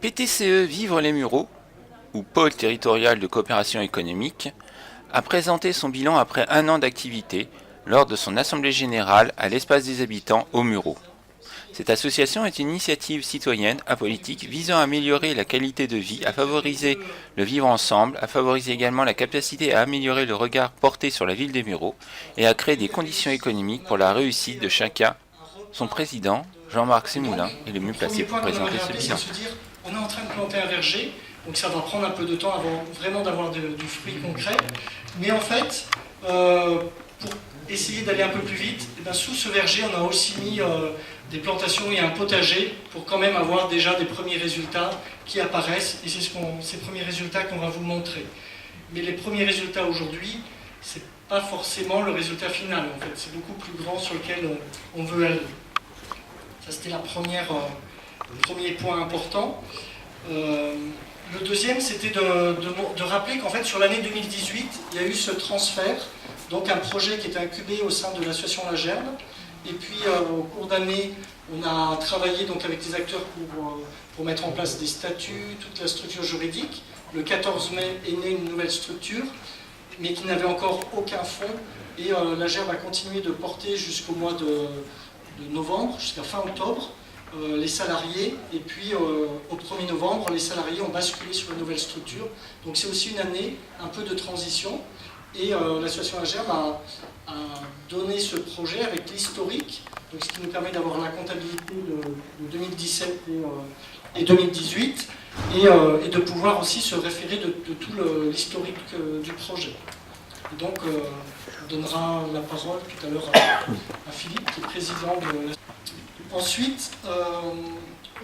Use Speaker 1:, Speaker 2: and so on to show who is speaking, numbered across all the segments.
Speaker 1: PTCE Vivre les Mureaux, ou Pôle territorial de coopération économique, a présenté son bilan après un an d'activité lors de son assemblée générale à l'Espace des Habitants aux Mureaux. Cette association est une initiative citoyenne apolitique visant à améliorer la qualité de vie, à favoriser le vivre ensemble, à favoriser également la capacité à améliorer le regard porté sur la ville des Mureaux et à créer des conditions économiques pour la réussite de chacun. Son président, Jean-Marc Sémoulin, est le mieux placé pour présenter ce bilan.
Speaker 2: On est en train de planter un verger, donc ça va prendre un peu de temps avant vraiment d'avoir du fruit concret. Mais en fait, pour essayer d'aller un peu plus vite, et bien sous ce verger, on a aussi mis des plantations et un potager pour quand même avoir déjà des premiers résultats qui apparaissent. Et c'est ces premiers résultats qu'on va vous montrer. Mais les premiers résultats aujourd'hui, c'est pas forcément le résultat final. En fait, c'est beaucoup plus grand sur lequel on veut aller. Ça, c'était le premier point important. Le deuxième, c'était de rappeler qu'en fait, sur l'année 2018, il y a eu ce transfert, donc un projet qui était incubé au sein de l'association La Gerbe. Et puis, au cours d'année, on a travaillé donc, avec des acteurs pour mettre en place des statuts, toute la structure juridique. Le 14 mai est née une nouvelle structure, mais qui n'avait encore aucun fonds. Et La Gerbe a continué de porter jusqu'au mois de novembre, jusqu'à fin octobre, les salariés. Et puis, au 1er novembre, les salariés ont basculé sur une nouvelle structure. Donc, c'est aussi une année un peu de transition. Et l'association La Gerbe a donné ce projet avec l'historique, ce qui nous permet d'avoir la comptabilité de 2017 et 2018, et de pouvoir aussi se référer de tout l'historique du projet. Et donc, on donnera la parole tout à l'heure à Philippe, qui est président de la... Ensuite,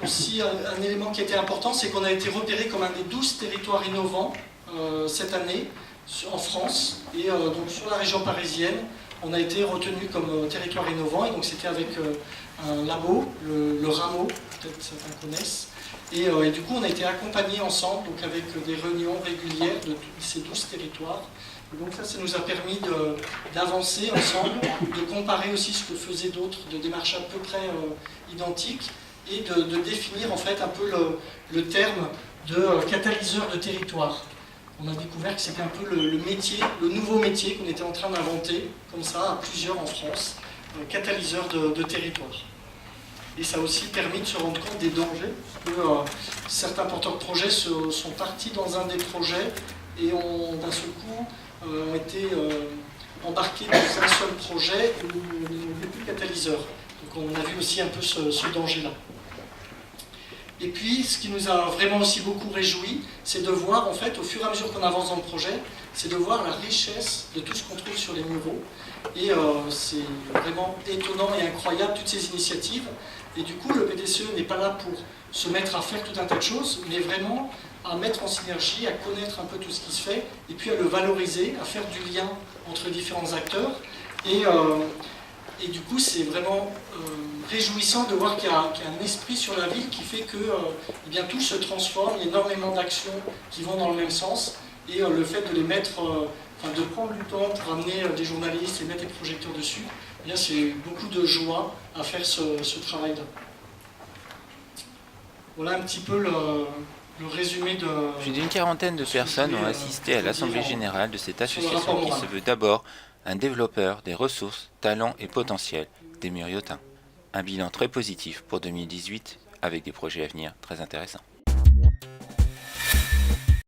Speaker 2: aussi un élément qui était important, c'est qu'on a été repéré comme un des 12 territoires innovants cette année, en France, et donc sur la région parisienne, on a été retenu comme territoire innovant, et donc c'était avec un labo, le Rameau, peut-être certains connaissent, et du coup on a été accompagnés ensemble, donc avec des réunions régulières de tous ces 12 territoires. Et donc ça nous a permis d'avancer ensemble, de comparer aussi ce que faisaient d'autres, de démarches à peu près identiques, et de définir en fait un peu le terme de catalyseur de territoire. On a découvert que c'était un peu le métier, le nouveau métier qu'on était en train d'inventer, comme ça, à plusieurs en France, catalyseur de territoire. Et ça a aussi permis de se rendre compte des dangers, que certains porteurs de projets sont partis dans un des projets et d'un seul coup ont été embarqués dans un seul projet où ils n'étaient plus catalyseurs. Donc on a vu aussi un peu ce danger-là. Et puis, ce qui nous a vraiment aussi beaucoup réjoui, c'est de voir, en fait, au fur et à mesure qu'on avance dans le projet, c'est de voir la richesse de tout ce qu'on trouve sur les Mureaux. Et c'est vraiment étonnant et incroyable, toutes ces initiatives. Et du coup, le PTCE n'est pas là pour se mettre à faire tout un tas de choses, mais vraiment à mettre en synergie, à connaître un peu tout ce qui se fait, et puis à le valoriser, à faire du lien entre différents acteurs. Et du coup, c'est vraiment réjouissant de voir qu'il y a un esprit sur la ville qui fait que eh bien, tout se transforme, il y a énormément d'actions qui vont dans le même sens, et le fait de les mettre, de prendre du temps pour amener des journalistes et mettre des projecteurs dessus, eh bien, c'est beaucoup de joie à faire ce travail-là. Voilà un petit peu le résumé de...
Speaker 1: Plus d'une quarantaine de personnes ont assisté à l'assemblée générale de cette association qui se veut d'abord un développeur des ressources, talents et potentiels des Muriotins. Un bilan très positif pour 2018 avec des projets à venir très intéressants.